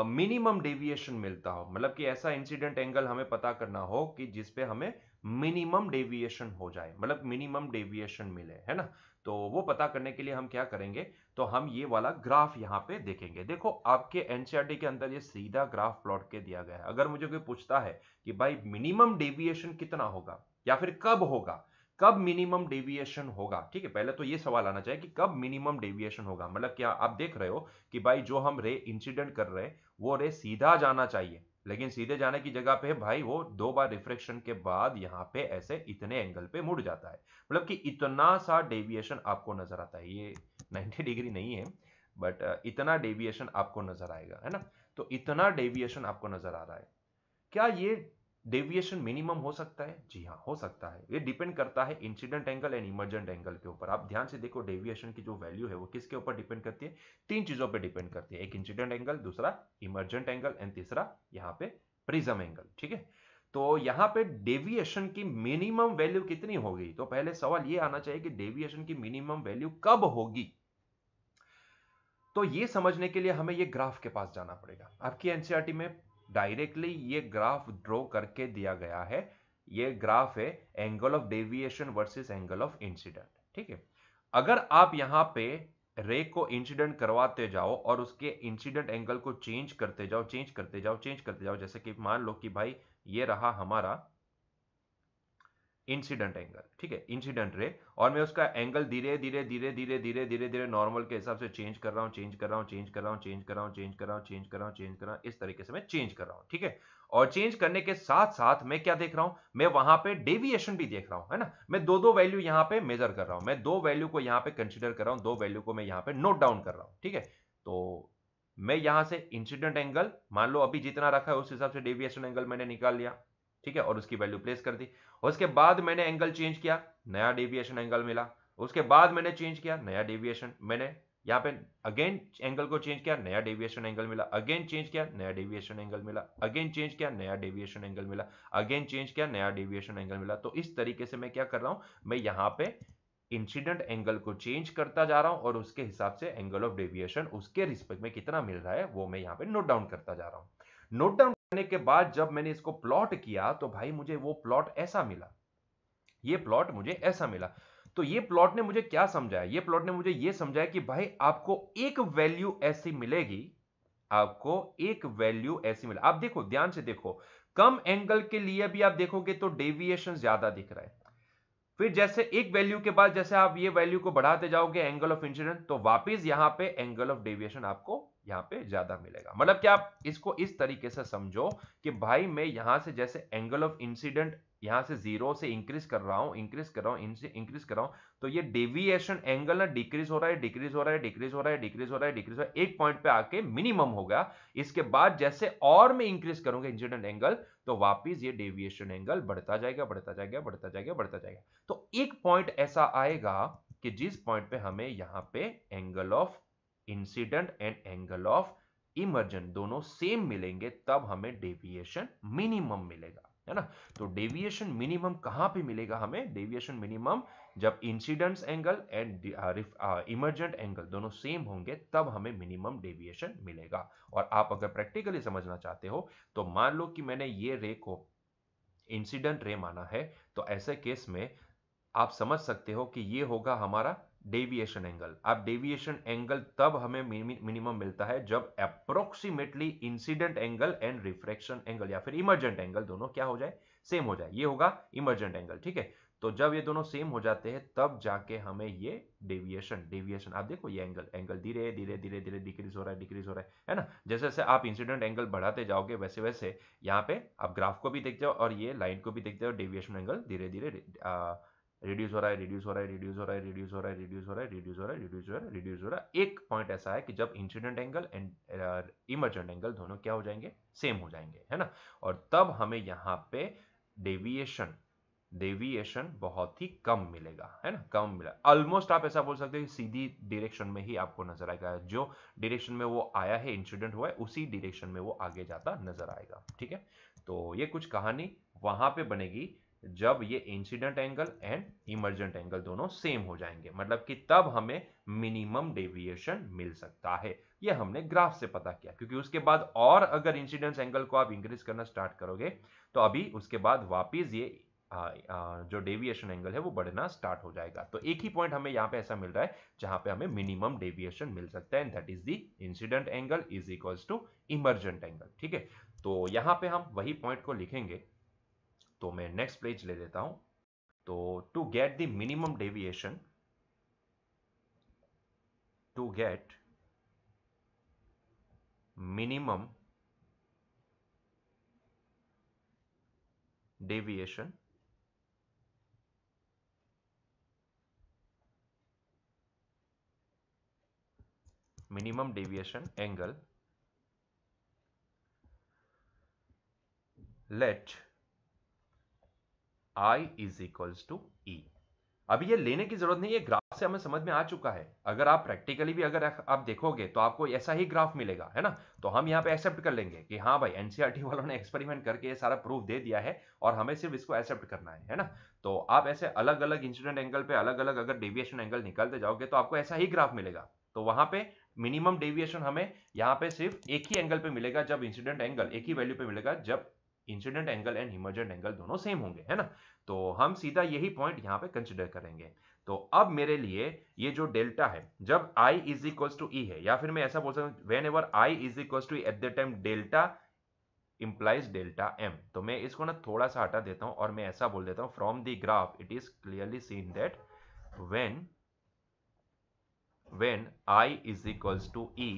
मिनिमम डेविएशन मिलता हो, मतलब कि ऐसा इंसिडेंट एंगल हमें पता करना हो कि जिस पे हमें मिनिमम डेविएशन हो जाए, मतलब मिनिमम डेविएशन मिले, है ना। तो वो पता करने के लिए हम क्या करेंगे, तो हम ये वाला ग्राफ यहां पे देखेंगे। देखो आपके एनसीईआरटी के अंदर ये सीधा ग्राफ प्लॉट के दिया गया है। अगर मुझे कोई पूछता है कि भाई मिनिमम डेविएशन कितना होगा या फिर कब होगा, कब मिनिमम डेविएशन होगा, ठीक है, पहले तो ये सवाल आना चाहिए कि कब मिनिमम डेविएशन होगा। मतलब क्या आप देख रहे हो कि भाई जो हम रे इंसिडेंट कर रहे हैं वो रे सीधा जाना चाहिए, लेकिन सीधे जाने की जगह पे भाई वो दो बार रिफ्रेक्शन के बाद यहाँ पे ऐसे इतने एंगल पे मुड़ जाता है, मतलब कि इतना सा डेविएशन आपको नजर आता है। ये 90 डिग्री नहीं है, बट इतना डेविएशन आपको नजर आएगा, है ना। तो इतना डेविएशन आपको नजर आ रहा है। क्या ये डेविएशन मिनिमम हो सकता है? जी हाँ, हो सकता है। ये डिपेंड करता है incident angle and emergent angle के ऊपर। आप ध्यान से देखो, डेविएशन की जो वैल्यू है वो किसके ऊपर डिपेंड करती है, तीन चीजों पे डिपेंड करती है, एक इंसिडेंट एंगल, दूसरा इमर्जेंट एंगल एंड तीसरा यहाँ पे प्रिज्म एंगल। ठीक है, तो यहाँ पे डेविएशन की मिनिमम वैल्यू कितनी होगी, तो पहले सवाल ये आना चाहिए कि डेविएशन की मिनिमम वैल्यू कब होगी। तो ये समझने के लिए हमें ये ग्राफ के पास जाना पड़ेगा। आपकी एनसीईआरटी में डायरेक्टली ये ग्राफ ड्रॉ करके दिया गया है। ये ग्राफ है angle of deviation versus angle of incident. ठीक है, अगर आप यहां पे रे को इंसिडेंट करवाते जाओ और उसके इंसिडेंट एंगल को चेंज करते जाओ, चेंज करते जाओ, चेंज करते जाओ, जैसे कि मान लो कि भाई ये रहा हमारा इंसिडेंट एंगल, ठीक है, इंसिडेंट रे, और मैं उसका एंगल धीरे धीरे धीरे धीरे धीरे धीरे धीरे नॉर्मल के हिसाब से चेंज कर रहा हूं, चेंज कर रहा हूं, चेंज कर रहा हूं, चेंज कर रहा हूं, चेंज कर रहा हूं, चेंज कर रहा हूं, चेंज कर रहा हूं, इस तरीके से मैं चेंज कर रहा हूं, ठीक है। और चेंज करने के साथ साथ मैं क्या देख रहा हूं, मैं वहां पे डेविएशन भी देख रहा हूं, है ना। मैं दो दो वैल्यू यहां पे मेजर कर रहा हूं, मैं दो वैल्यू को यहां पे कंसीडर कर रहा हूं, दो वैल्यू को मैं यहां पे नोट डाउन कर रहा हूं, ठीक है। तो मैं यहां से इंसिडेंट एंगल मान लो अभी जितना रखा है उस हिसाब से डेविएशन एंगल मैंने निकाल लिया, ठीक है, और उसकी वैल्यू प्लेस कर दी। उसके बाद मैंने एंगल चेंज किया, नया डेविएशन एंगल मिला। उसके बाद मैंने चेंज किया, नया डेविएशन, मैंने यहाँ पे अगेन एंगल को चेंज किया, नया डेविएशन एंगल मिला, अगेन चेंज किया, नया डेविएशन एंगल मिला, अगेन चेंज किया, नया डेविएशन एंगल मिला, अगेन चेंज किया, नया डेविएशन एंगल मिला। तो इस तरीके से मैं क्या कर रहा हूं, मैं यहाँ पे इंसिडेंट एंगल को चेंज करता जा रहा हूं और उसके हिसाब से एंगल ऑफ डेविएशन उसके रिस्पेक्ट में कितना मिल रहा है वो मैं यहाँ पे नोट डाउन करता जा रहा हूं। नोट डाउन करने के बाद जब मैंने इसको प्लॉट किया तो भाई मुझे वो प्लॉट ऐसा मिला, ये प्लॉट मुझे ऐसा मिला। तो ये प्लॉट ने मुझे क्या समझाया, ये प्लॉट ने मुझे ये समझाया कि भाई आपको एक वैल्यू ऐसी मिलेगी, आपको एक वैल्यू ऐसी मिले। आप देखो ध्यान से देखो, कम एंगल के लिए भी आप देखोगे तो डेविएशन ज्यादा दिख रहा है। फिर जैसे एक वैल्यू के बाद जैसे आप ये वैल्यू को बढ़ाते जाओगे एंगल ऑफ इंसिडेंट, तो वापस यहां पे एंगल ऑफ डेविएशन आपको यहां पे ज्यादा मिलेगा। मतलब क्या आप इसको इस तरीके से समझो कि भाई मैं यहां से जैसे एंगल ऑफ इंसिडेंट यहां से जीरो से इंक्रीज कर रहा हूं, इंक्रीज कर रहा हूं, इंक्रीज कर रहा हूं, तो ये डेविएशन एंगल ना डिक्रीज हो रहा है, डिक्रीज हो रहा है, डिक्रीज हो रहा है, डिक्रीज हो रहा है, डिक्रीज हो रहा है, एक पॉइंट पे आके मिनिमम होगा। इसके बाद जैसे और मैं इंक्रीज करूंगा इंसिडेंट एंगल, तो वापिस ये डेविएशन एंगल बढ़ता जाएगा, बढ़ता जाएगा, बढ़ता जाएगा, बढ़ता जाएगा। तो एक पॉइंट ऐसा आएगा कि जिस पॉइंट पे हमें यहां पे angle of incident and angle of emergent दोनों सेम मिलेंगे, तब हमें डेविएशन मिनिमम मिलेगा, है ना। तो डेविएशन मिनिमम कहां पे मिलेगा हमें, डेविएशन मिनिमम जब incident angle and emergent angle दोनों सेम होंगे तब हमें मिनिमम डेविएशन मिलेगा। और आप अगर प्रैक्टिकली समझना चाहते हो तो मान लो कि मैंने ये रे को इंसिडेंट रे माना है, तो ऐसे केस में आप समझ सकते हो कि ये होगा हमारा डेविएशन एंगल। अब डेविएशन एंगल तब हमें मिनिमम मिलता है जब approximately incident angle and refraction angle या फिर इमर्जेंट एंगल दोनों क्या हो जाए, सेम हो जाए। ये होगा इमर्जेंट एंगल, ठीक है। तो जब ये दोनों सेम हो जाते हैं तब जाके हमें ये डेविएशन आप देखो ये एंगल धीरे धीरे धीरे धीरे डिक्रीज हो रहा है, डिक्रीज हो रहा है ना। जैसे जैसे आप इंसिडेंट एंगल बढ़ाते जाओगे वैसे वैसे यहाँ पे आप ग्राफ को भी देखते हो और ये लाइन को भी देखते हो, डेविएशन एंगल धीरे धीरे रिड्यूस हो रहा है, रिड्यूस हो रहा है, रिड्यूस हो रहा है, रिड्यूस हो रहा है, रिड्यूस हो रहा है, रिड्यूस हो रहा है, रिड्यूस हो रहा है, रिड्यूस हो रहा है। एक पॉइंट ऐसा है कि जब incident angle and emergent angle दोनों क्या हो जाएंगे, सेम हो जाएंगे, है ना। और तब हमें यहाँ पे डेविएशन बहुत ही कम मिलेगा, है ना, कम मिला। ऑलमोस्ट आप ऐसा बोल सकते हो कि सीधी डायरेक्शन में ही आपको नजर आएगा, जो डायरेक्शन में वो आया है, इंसिडेंट हुआ है, उसी डायरेक्शन में वो आगे जाता नजर आएगा, ठीक है। तो ये कुछ कहानी वहां पे बनेगी जब ये incident angle and emergent angle दोनों सेम हो जाएंगे, मतलब कि तब हमें मिनिमम डेविएशन मिल सकता है। ये हमने ग्राफ से पता किया, क्योंकि उसके बाद और अगर इंसिडेंस एंगल को आप इंक्रीज करना स्टार्ट करोगे तो अभी उसके बाद वापिस ये जो डेविएशन एंगल है वो बढ़ना स्टार्ट हो जाएगा। तो एक ही पॉइंट हमें यहाँ पे ऐसा मिल रहा है जहां पे हमें मिनिमम डेविएशन मिल सकता है, and that is the incident angle is equals to emergent angle, ठीक है। तो यहां पे हम वही पॉइंट को लिखेंगे। तो मैं नेक्स्ट पेज ले लेता हूं। तो to get the minimum deviation, to get minimum deviation angle, let I is equals to E। अभी ये लेने की जरूरत नहीं है, ग्राफ से हमें समझ में आ चुका है। अगर आप प्रैक्टिकली भी अगर आप देखोगे तो आपको ऐसा ही ग्राफ मिलेगा, है ना। तो हम यहाँ पे एक्सेप्ट कर लेंगे कि हाँ भाई एनसीईआरटी वालों ने एक्सपेरिमेंट करके ये सारा प्रूफ दे दिया है और हमें सिर्फ इसको एक्सेप्ट करना है ना। तो आप ऐसे अलग अलग इंसिडेंट एंगल पे अलग अलग अगर डेविएशन एंगल निकालते जाओगे तो आपको ऐसा ही ग्राफ मिलेगा। तो वहां पे मिनिमम डेविएशन हमें यहाँ पे सिर्फ एक ही एंगल पे मिलेगा, जब इंसिडेंट एंगल एक ही वैल्यू पे मिलेगा, जब incident angle and emergent angle दोनों सेम होंगे, है ना। तो हम सीधा यही पॉइंट यहां पे कंसिडर करेंगे। तो अब मेरे लिए ये जो डेल्टा है, जब I is equal to E है, या फिर मैं ऐसा बोल सकता हूं whenever I is equal to at the time delta implies delta m। तो मैं इसको ना थोड़ा सा हटा देता हूं और मैं ऐसा बोल देता हूं, from the graph it is clearly seen that when I is equals to E,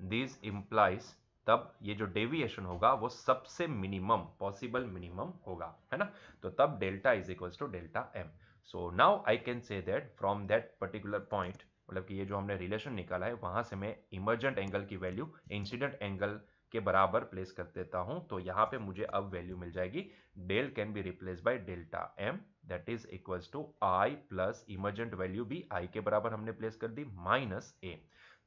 this implies, तब ये जो डेविएशन होगा वो सबसे मिनिमम पॉसिबल मिनिमम होगा, है ना। तो तब delta is equals to delta M. So now I can say that from that particular point, मतलब कि ये जो हमने रिलेशन निकाला है वहां से मैं इमर्जेंट एंगल की वैल्यू इंसिडेंट एंगल के बराबर प्लेस कर देता हूं। तो यहां पे मुझे अब वैल्यू मिल जाएगी, del can be replace by delta M, that is equals to I plus emergent value भी आई के बराबर हमने प्लेस कर दी माइनस ए।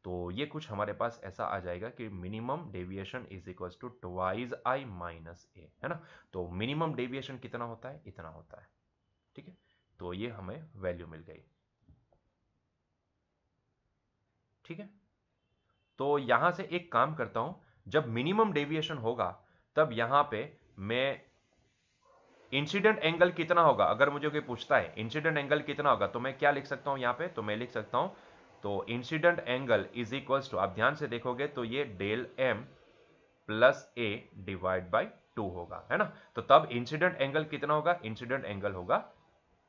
तो ये कुछ हमारे पास ऐसा आ जाएगा कि minimum deviation is equals to twice I minus A, है ना। तो मिनिमम डेविएशन कितना होता है, इतना होता है, ठीक है। तो ये हमें वैल्यू मिल गई, ठीक है। तो यहां से एक काम करता हूं, जब मिनिमम डेविएशन होगा तब यहां पे मैं इंसिडेंट एंगल कितना होगा, अगर मुझे कोई पूछता है इंसिडेंट एंगल कितना होगा, तो मैं क्या लिख सकता हूं यहां पे, तो मैं लिख सकता हूं, तो incident angle is equals to, आप ध्यान से देखोगे तो ये del M plus A divide by 2 होगा, है ना। तो तब इंसिडेंट एंगल कितना होगा, इंसिडेंट एंगल होगा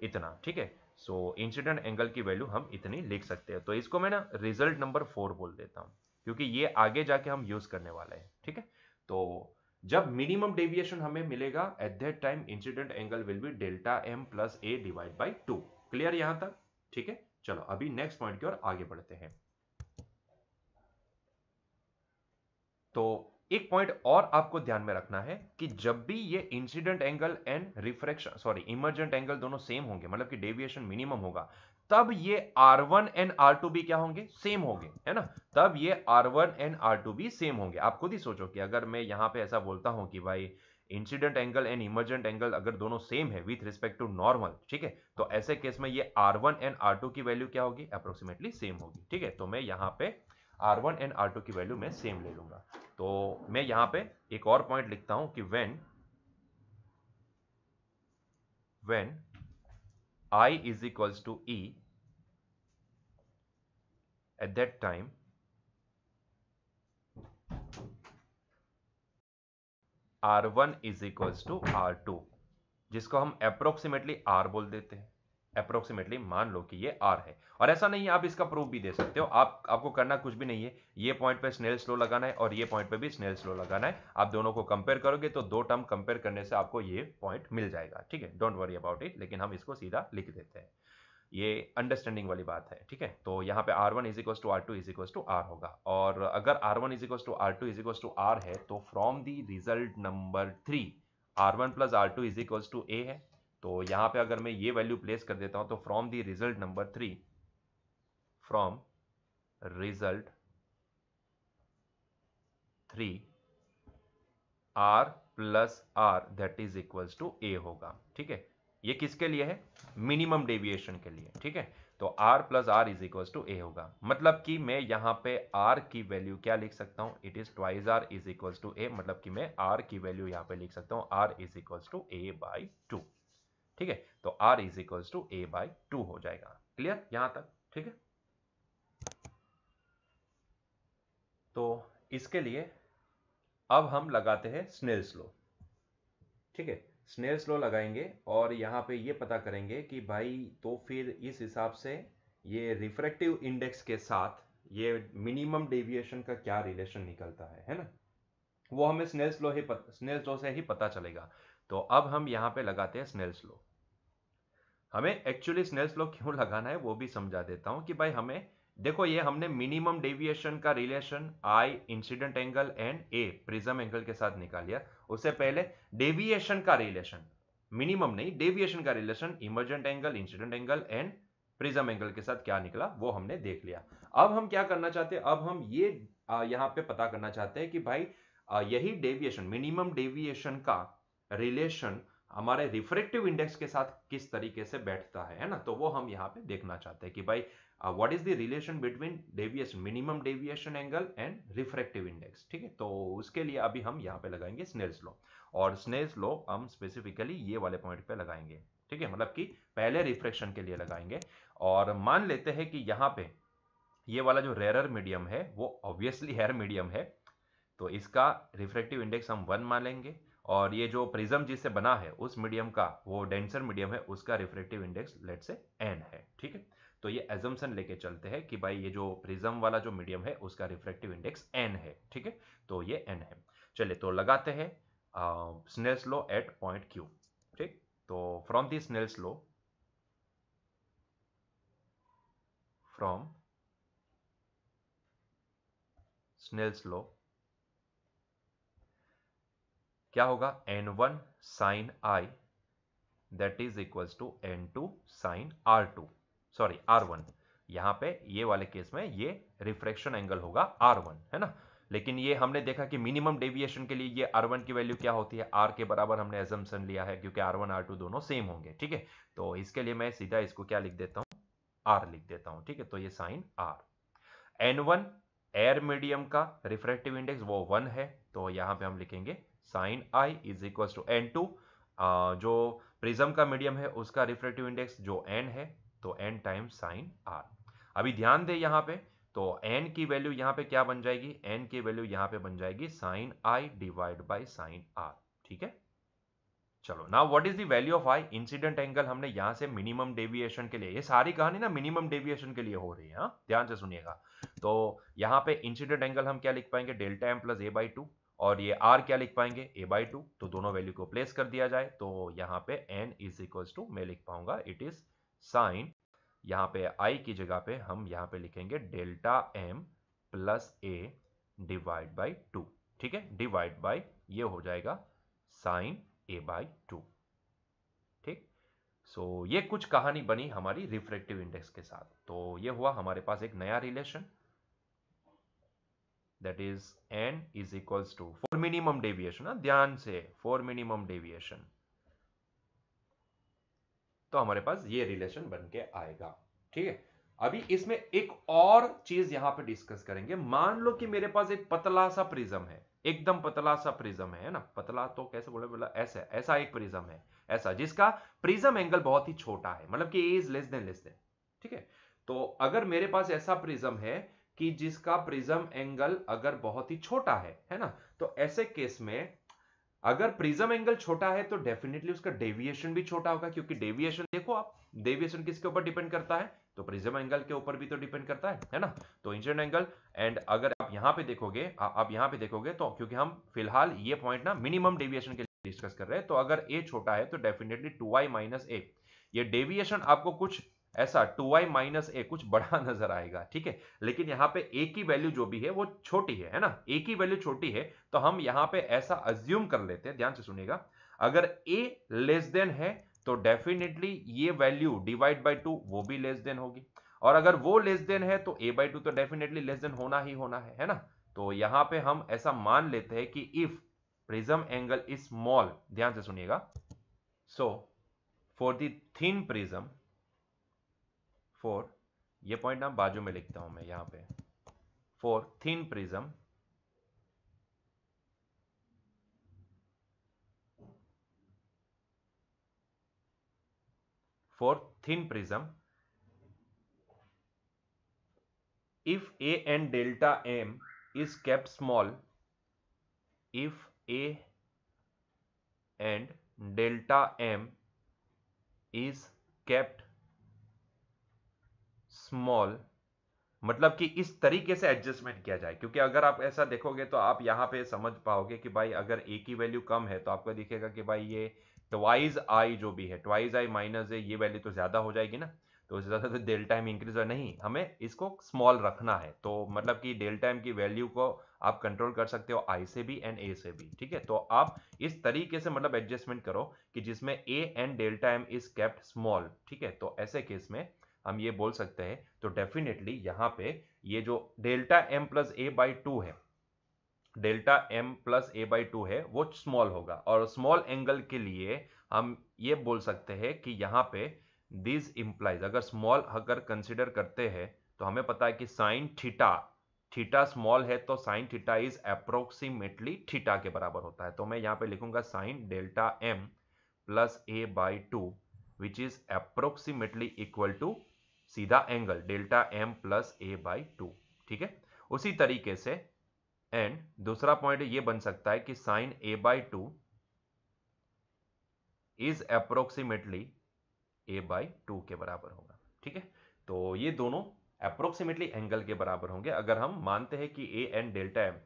इतना, ठीक है। सो इंसिडेंट एंगल की वैल्यू हम इतनी लिख सकते हैं। तो इसको मैं ना रिजल्ट नंबर 4 बोल देता हूं, क्योंकि ये आगे जाके हम यूज करने वाले हैं, ठीक है। तो जब मिनिमम डेविएशन हमें मिलेगा at that time incident angle will be delta M plus A divide by 2। Clear यहां तक, ठीक है। चलो अभी नेक्स्ट पॉइंट की ओर आगे बढ़ते हैं। तो एक पॉइंट और आपको ध्यान में रखना है कि जब भी ये incident angle and refraction sorry emergent angle दोनों सेम होंगे, मतलब कि डेविएशन मिनिमम होगा, तब ये R1 एंड R2 भी क्या होंगे, सेम होंगे, है ना। तब ये R1 एंड R2 भी सेम होंगे। आप खुद ही सोचो कि अगर मैं यहां पे ऐसा बोलता हूं कि भाई incident angle and emergent angle अगर दोनों सेम है विथ रिस्पेक्ट टू नॉर्मल, ठीक है, तो ऐसे केस में ये R1 एंड R2 की वैल्यू क्या होगी, अप्रोक्सीमेटली सेम होगी, ठीक है। तो मैं यहां पे R1 एंड R2 की वैल्यू मैं सेम ले लूंगा। तो मैं यहां पे एक और पॉइंट लिखता हूं कि when I is equals to E, at that time R1 is equals to R2, जिसको हम अप्रोक्सीमेटली R बोल देते हैं। अप्रोक्सीमेटली मान लो कि ये R है, और ऐसा नहीं है, आप इसका प्रूफ भी दे सकते हो। आपको करना कुछ भी नहीं है, ये पॉइंट पे स्नेल्स लॉ लगाना है और ये पॉइंट पे भी स्नेल्स लॉ लगाना है। आप दोनों को कंपेयर करोगे तो दो टर्म कंपेयर करने से आपको ये पॉइंट मिल जाएगा, ठीक है। डोंट वरी अबाउट इट, लेकिन हम इसको सीधा लिख देते हैं, ये अंडरस्टैंडिंग वाली बात है, ठीक है। तो यहाँ पे R1 is equal to R2 is equal to R होगा, और अगर R1 is equal to R2 is equal to R है तो from the result number 3 R1 plus R2 is equal to A है। तो यहाँ पे अगर मैं ये वैल्यू प्लेस कर देता हूं, तो from the result number 3, from result 3 R plus R that is equal to A होगा, ठीक है। ये किसके लिए है, मिनिमम डेविएशन के लिए, ठीक है। तो R plus R is equal to A होगा, मतलब कि मैं यहां पे R की वैल्यू क्या लिख सकता हूं, it is twice R is equal to A, मतलब कि मैं R की वैल्यू यहां पे लिख सकता हूं R is equal to A by 2, ठीक है। तो R is equal to A by 2 हो जाएगा। क्लियर यहां तक, ठीक है। तो इसके लिए अब हम लगाते हैं स्नेल्स लॉ, ठीक है। स्नेल्स लॉ लगाएंगे और यहां पे ये पता करेंगे कि भाई तो फिर इस हिसाब से ये रिफ्रैक्टिव इंडेक्स के साथ ये मिनिमम डेविएशन का क्या रिलेशन निकलता है ना। वो हमें स्नेल्स लॉ से ही पता चलेगा। तो अब हम यहां पे लगाते हैं स्नेल्स लॉ। हमें एक्चुअली स्नेल्स लॉ क्यों लगाना है वो भी समझा देता हूं कि भाई हमें देखो, ये हमने मिनिमम डेविएशन का relation I incident angle and A prism angle के साथ निकाल लिया। उससे पहले डेविएशन का रिलेशन, मिनिमम नहीं डेविएशन का relation emergent angle incident angle and prism angle के साथ क्या निकला वो हमने देख लिया। अब हम क्या करना चाहते हैं, अब हम ये यहां पे पता करना चाहते हैं कि भाई यही डेविएशन मिनिमम डेविएशन का रिलेशन हमारे रिफ्रैक्टिव इंडेक्स के साथ किस तरीके से बैठता है ना। तो वो हम यहाँ पे देखना चाहते हैं कि भाई what is the relation between deviation minimum deviation angle and refractive index, ठीक है। तो उसके लिए अभी हम यहाँ पे लगाएंगे स्नेल्स लॉ, और स्नेल्स लॉ हम स्पेसिफिकली ये वाले पॉइंट पे लगाएंगे, ठीक है, मतलब कि पहले रिफ्रैक्शन के लिए लगाएंगे। और मान लेते हैं कि यहाँ पे ये वाला जो रेयर मीडियम है वो ऑब्वियसली एयर मीडियम है, तो इसका रिफ्रैक्टिव इंडेक्स हम 1 मान लेंगे, और ये जो प्रिज्म जिससे बना है उस मीडियम का, वो डेंसर मीडियम है, उसका रिफ्रैक्टिव इंडेक्स लेट से n है। ठीक है, तो ये एजम्पशन लेके चलते हैं कि भाई ये जो प्रिज्म वाला जो मीडियम है उसका रिफ्रैक्टिव इंडेक्स n है। ठीक है, तो ये n है। चलिए तो लगाते हैं Snell's law at point q। ठीक, तो from the Snell's law, from Snell's law क्या होगा, n1 sine i that is equals to n2 sine r2, sorry r1। यहां पे ये वाले केस में ये रिफ्रैक्शन एंगल होगा r1, है ना। लेकिन ये हमने देखा कि मिनिमम डेविएशन के लिए ये r1 की वैल्यू क्या होती है, r के बराबर हमने एजम्पशन लिया है, क्योंकि r1 r2 दोनों सेम होंगे। ठीक है, तो इसके लिए मैं सीधा इसको क्या लिख देता हूं, r लिख देता हूं। ठीक है, तो ये sine r। n1 air medium का रिफ्रैक्टिव इंडेक्स वो 1 है, तो यहां पे हम लिखेंगे sine i is equal to n2, जो प्रिज्म का मीडियम है उसका रिफ्रैक्टिव इंडेक्स जो n है, तो n टाइम्स साइन r। अभी ध्यान दे यहां पे, तो n की वैल्यू यहां पे क्या बन जाएगी, n की वैल्यू यहां पे बन जाएगी sine i divide by sine r। ठीक है, चलो now what is the value of I, incident angle हमने यहां से मिनिमम डेविएशन के लिए, ये सारी कहानी ना मिनिमम डेविएशन के लिए हो रही है, ध्यान से सुनिएगा। तो यहां पे इंसिडेंट एंगल हम क्या लिख पाएंगे, delta M plus A by two, और ये आर क्या लिख पाएंगे, ए बाई टू। तो दोनों वैल्यू को प्लेस कर दिया जाए, तो यहाँ पे एन इज इक्वल टू मैं लिख पाऊंगा इट इज साइन, यहाँ पे आई की जगह पे हम यहाँ पे लिखेंगे delta M plus A divide by two. ठीक है, डिवाइड बाई ये हो जाएगा साइन ए बाई टू। ठीक, सो ये कुछ कहानी बनी हमारी रिफ्रैक्टिव इंडेक्स के साथ। तो ये हुआ हमारे पास एक नया relation, that is n is equals to for minimum deviation, ध्यान से फॉर मिनिमम डेविएशन, तो हमारे पास ये रिलेशन बन के आएगा। ठीक है, अभी इसमें एक और चीज यहां पे डिस्कस करेंगे। मान लो कि मेरे पास एक पतला सा प्रिज्म है, एकदम पतला सा प्रिज्म है ना, पतला तो कैसे बोले, बोला ऐसा ऐसा एक प्रिज्म है, ऐसा जिसका प्रिज्म एंगल बहुत ही छोटा है, मतलब कि ए इज लेस देन। ठीक है, तो अगर मेरे पास ऐसा प्रिज्म है कि जिसका प्रिज्म एंगल अगर बहुत ही छोटा है ना, तो ऐसे केस में अगर प्रिज्म एंगल छोटा है तो डेफिनेटली उसका डेविएशन भी छोटा होगा, क्योंकि डेविएशन देखो आप, डेविएशन किसके ऊपर डिपेंड करता है, तो प्रिज्म एंगल के ऊपर भी तो डिपेंड करता है ना। तो इंसिडेंट एंगल, एंड अगर आप यहां पे देखोगे, आप यहां पे देखोगे तो क्योंकि हम फिलहाल ये पॉइंट ना मिनिमम डेविएशन के लिए डिस्कस कर रहे हैं, तो अगर ए छोटा है तो डेफिनेटली 2i माइनस ए, ये डेविएशन आपको कुछ ऐसा 2i माइनस ए कुछ बड़ा नजर आएगा। ठीक है, लेकिन यहां पे ए की वैल्यू जो भी है वो छोटी है ना, ए की वैल्यू छोटी है, तो हम यहां पे ऐसा अज्यूम कर लेते हैं, ध्यान से सुनिएगा, अगर ए लेस देन है तो डेफिनेटली ये वैल्यू डिवाइड बाय 2 वो भी लेस देन होगी, और अगर वो लेस देन है तो ए बाई टू तो डेफिनेटली लेस देन होना ही होना है ना। तो यहां पे हम ऐसा मान लेते हैं कि if prism angle is small, ध्यान से सुनिएगा, so for the thin prism, for, ये पॉइंट ना बाजू में लिखता हूं मैं यहां पे, for thin prism, for thin prism, if a and delta m is kept small, if a and delta m is kept small, मतलब कि इस तरीके से एडजस्टमेंट किया जाए, क्योंकि अगर आप ऐसा देखोगे तो आप यहां पे समझ पाओगे कि भाई अगर ए की वैल्यू कम है तो आपको दिखेगा कि भाई ये ट्वाइस आई जो भी है, ट्वाइस आई माइनस ए, ये वैल्यू तो ज्यादा हो जाएगी ना, तो इससे ज्यादा तो डेल्टा एम इंक्रीज हो, नहीं, हमें इसको स्मॉल रखना है, तो मतलब कि डेल्टा एम की वैल्यू को आप कंट्रोल कर सकते हो आई से भी एंड ए से भी। ठीक है, तो आप इस तरीके से मतलब एडजस्टमेंट करो कि जिसमें A and delta M is kept small. ठीक है, तो ऐसे केस में हम ये बोल सकते हैं, तो डेफिनेटली यहां पे ये जो delta M plus A by two है, delta M plus A by two है, वो स्मॉल होगा, और स्मॉल एंगल के लिए हम ये बोल सकते हैं कि यहां पे दिस इंप्लाइज, अगर स्मॉल अगर कंसिडर करते हैं तो हमें पता है कि साइन थीटा, थीटा स्मॉल है तो sine theta is approximately theta के बराबर होता है, तो मैं यहां पे लिखूंगा sine delta M plus A by two which is approximately equal to सीधा angle delta M plus A by two. ठीक है, उसी तरीके से एंड दूसरा पॉइंट ये बन सकता है कि sign a/2 is approximately a/2 के बराबर होगा। ठीक है, तो ये दोनों अप्रोक्सीमेटली एंगल के बराबर होंगे अगर हम मानते हैं कि a and delta m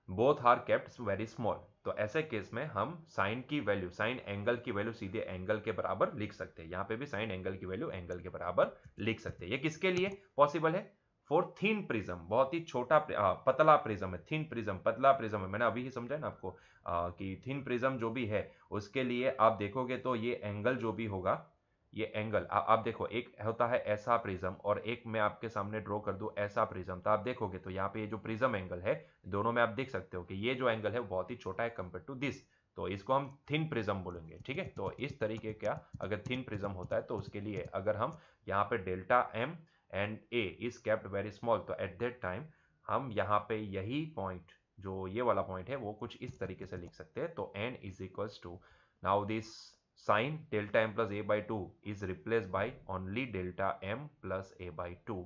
both are kept very small. तो ऐसे केस में हम साइन की वैल्यू, साइन एंगल की वैल्यू सीधे एंगल के बराबर लिख सकते हैं। यहां पे भी साइन एंगल की वैल्यू एंगल के बराबर लिख सकते हैं। ये किसके लिए पॉसिबल है? फॉर थिन प्रिज्म, बहुत ही छोटा पतला प्रिज्म है, थिन प्रिज्म, पतला प्रिज्म है। मैंने अभी ही समझा ना आपको कि थिन प्रिज्म जो भी है उसके लिए आप देखोगे तो ये एंगल जो भी होगा, ये एंगल आप देखो, एक होता है ऐसा प्रिज्म और एक मैं आपके सामने ड्रॉ कर दूं ऐसा प्रिज्म, तो आप देखोगे तो यहाँ पे ये जो प्रिज्म एंगल है दोनों में आप देख सकते हो कि ये जो एंगल है वो बहुत ही छोटा है कंपेयर टू दिस, तो इसको हम थिन प्रिज्म बोलेंगे। ठीक है, तो इस तरीके का अगर थिन प्रिज्म होता है तो उसके लिए अगर हम यहाँ पे delta M and A is kept very small, तो एट दैट टाइम हम यहाँ पे यही पॉइंट, जो ये वाला पॉइंट है, वो कुछ इस तरीके से लिख सकते हैं। तो n is equals to, now this sin delta m plus a/2 is replaced by only delta m plus a/2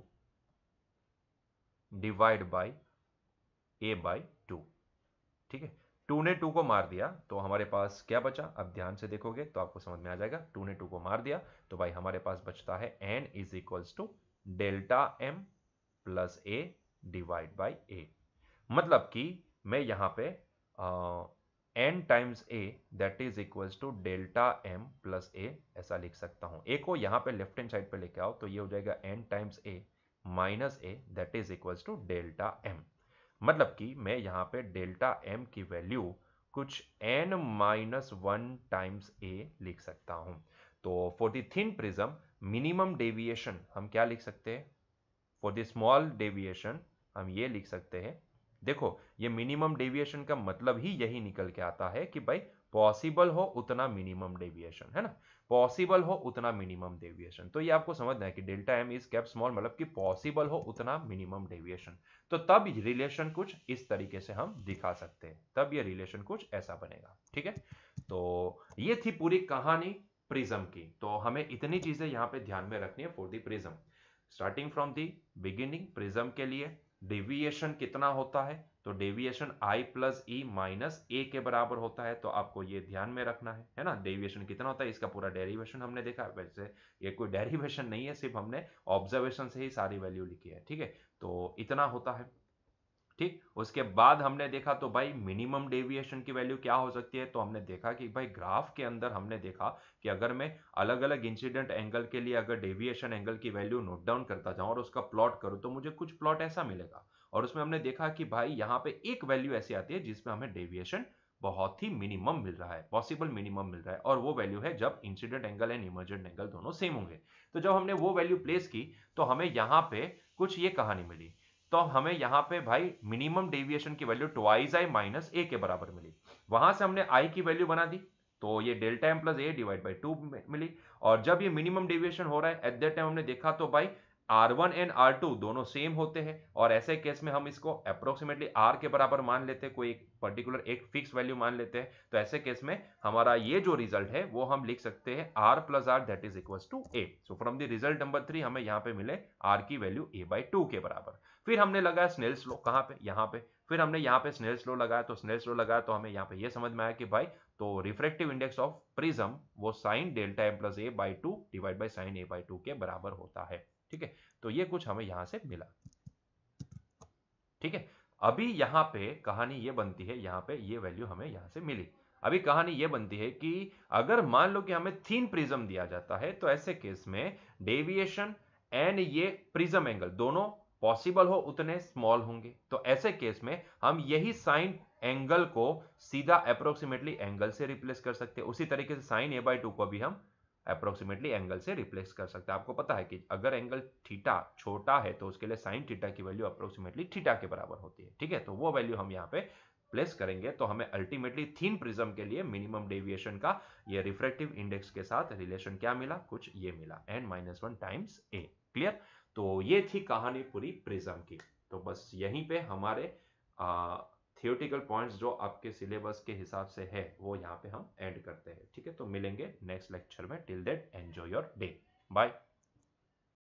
divide by a/2। ठीक है, 2 ने 2 को मार दिया तो हमारे पास क्या बचा? अब ध्यान से देखोगे तो आपको समझ में आ जाएगा। 2 ने 2 को मार दिया तो भाई हमारे पास बचता है n is equals to delta m plus a divide by a। मतलब कि मैं यहां पे n times a that is equals to delta m plus a ऐसा लिख सकता हूं। a को यहां पे लेफ्ट हैंड साइड पे लेके आओ तो ये हो जाएगा n times a minus a that is equals to delta m। मतलब कि मैं यहां पे डेल्टा m की वैल्यू कुछ n माइनस 1 टाइम्स a लिख सकता हूं। तो for the thin prism minimum deviation हम क्या लिख सकते हैं? फॉर द स्मॉल डेविएशन हम ये लिख सकते हैं, देखो ये मिनिमम डेविएशन का मतलब ही यही निकल के आता है कि भाई पॉसिबल हो उतना मिनिमम डेविएशन, है ना, पॉसिबल हो उतना मिनिमम डेविएशन। तो ये आपको समझना है कि delta M is kept small मतलब कि पॉसिबल हो उतना मिनिमम डेविएशन। तो तब रिलेशन कुछ इस तरीके से हम दिखा सकते हैं, तब ये रिलेशन कुछ ऐसा बनेगा। ठीक है, तो ये थी पूरी कहानी प्रिज्म की। तो हमें इतनी चीजें यहां पे ध्यान में रखनी है for the prism. Starting from the beginning, prism के लिए डेविएशन कितना होता है? तो deviation i plus E minus A के बराबर होता है। तो आपको ये ध्यान में रखना है ना, डेविएशन कितना होता है, इसका पूरा डेरिवेशन हमने देखा। वैसे ये कोई डेरिवेशन नहीं है, सिर्फ हमने ऑब्जर्वेशन से ही सारी वैल्यू लिखी है। ठीक है, तो इतना होता है। ठीक, उसके बाद हमने देखा तो भाई मिनिमम डेविएशन की वैल्यू क्या हो सकती है? तो हमने देखा कि भाई ग्राफ के अंदर हमने देखा कि अगर मैं अलग अलग इंसिडेंट एंगल के लिए अगर डेविएशन एंगल की वैल्यू नोट डाउन करता जाऊं और उसका प्लॉट करूं तो मुझे कुछ प्लॉट ऐसा मिलेगा। और उसमें हमने देखा कि भाई यहाँ पे एक वैल्यू ऐसी आती है जिसमें हमें डेविएशन बहुत ही मिनिमम मिल रहा है, पॉसिबल मिनिमम मिल रहा है, और वो वैल्यू है जब incident angle and emergent angle दोनों सेम होंगे। तो जब हमने वो वैल्यू प्लेस की तो हमें यहाँ पे कुछ ये कहानी मिली। तो हमें यहां पे भाई मिनिमम डेविएशन की value twice I minus A के बराबर मिली। वहां से हमने आई की वैल्यू बना दी तो ये delta M plus A divide by 2 मिली। और जब ये मिनिमम डेविएशन हो रहा है एट दैट टाइम हमने देखा तो भाई R1 एंड R2 दोनों सेम होते हैं, और ऐसे केस में हम इसको अप्रोक्सीमेटली R के बराबर मान लेते हैं, कोई एक पर्टिकुलर एक फिक्स वैल्यू मान लेते हैं। तो ऐसे केस में हमारा ये जो रिजल्ट है वो हम लिख सकते हैं R plus R that is equal to A. So from the result number 3 हमें यहाँ पे मिले R की वैल्यू a/2 के बराबर। फिर हमने लगाया स्नेल्स लॉ, कहाँ पे? यहाँ पे। फिर हमने यहाँ पे स्नेल्स लॉ लगाया, तो स्नेल्स लॉ लगाया तो हमें यहाँ पे ये समझ में आया कि भाई तो रिफ्रैक्टिव इंडेक्स ऑफ प्रिज्म वो sine delta M plus a/2 divide by sine a/2 के बराबर होता है। ठीक है, तो ये कुछ हमें यहां से मिला। ठीक है, अभी यहां पे कहानी ये बनती है, यहां पे ये वैल्यू हमें यहां से मिली। अभी कहानी ये बनती है कि अगर मान लो कि हमें थिन प्रिज्म दिया जाता है तो ऐसे केस में डेविएशन एंड ये प्रिज्म एंगल दोनों पॉसिबल हो उतने स्मॉल होंगे। तो ऐसे केस में हम यही साइन एंगल को सीधा अप्रोक्सीमेटली एंगल से रिप्लेस कर सकते हैं। उसी तरीके से साइन a/2 को भी हम अप्रोक्सीमेटली एंगल से रिप्लेस कर सकते हैं। आपको पता है कि अगर एंगल थीटा छोटा है तो उसके लिए साइन थीटा की वैल्यू अप्रोक्सीमेटली थीटा के बराबर होती है। ठीक है, तो वो वैल्यू हम यहाँ पे प्लेस करेंगे तो हमें अल्टीमेटली थिन प्रिज्म के लिए मिनिमम डेविएशन का ये रिफ्रैक्टिव इंडेक्स के साथ रिलेशन क्या मिला? कुछ ये मिला, n-1 टाइम्स a। क्लियर? तो ये थी कहानी पूरी प्रिज्म की। तो बस यहीं पे हमारे थियोरेटिकल पॉइंट्स जो आपके सिलेबस के हिसाब से है वो यहाँ पे हम ऐड करते हैं। ठीक है, तो मिलेंगे नेक्स्ट लेक्चर में। Till that enjoy your day, bye.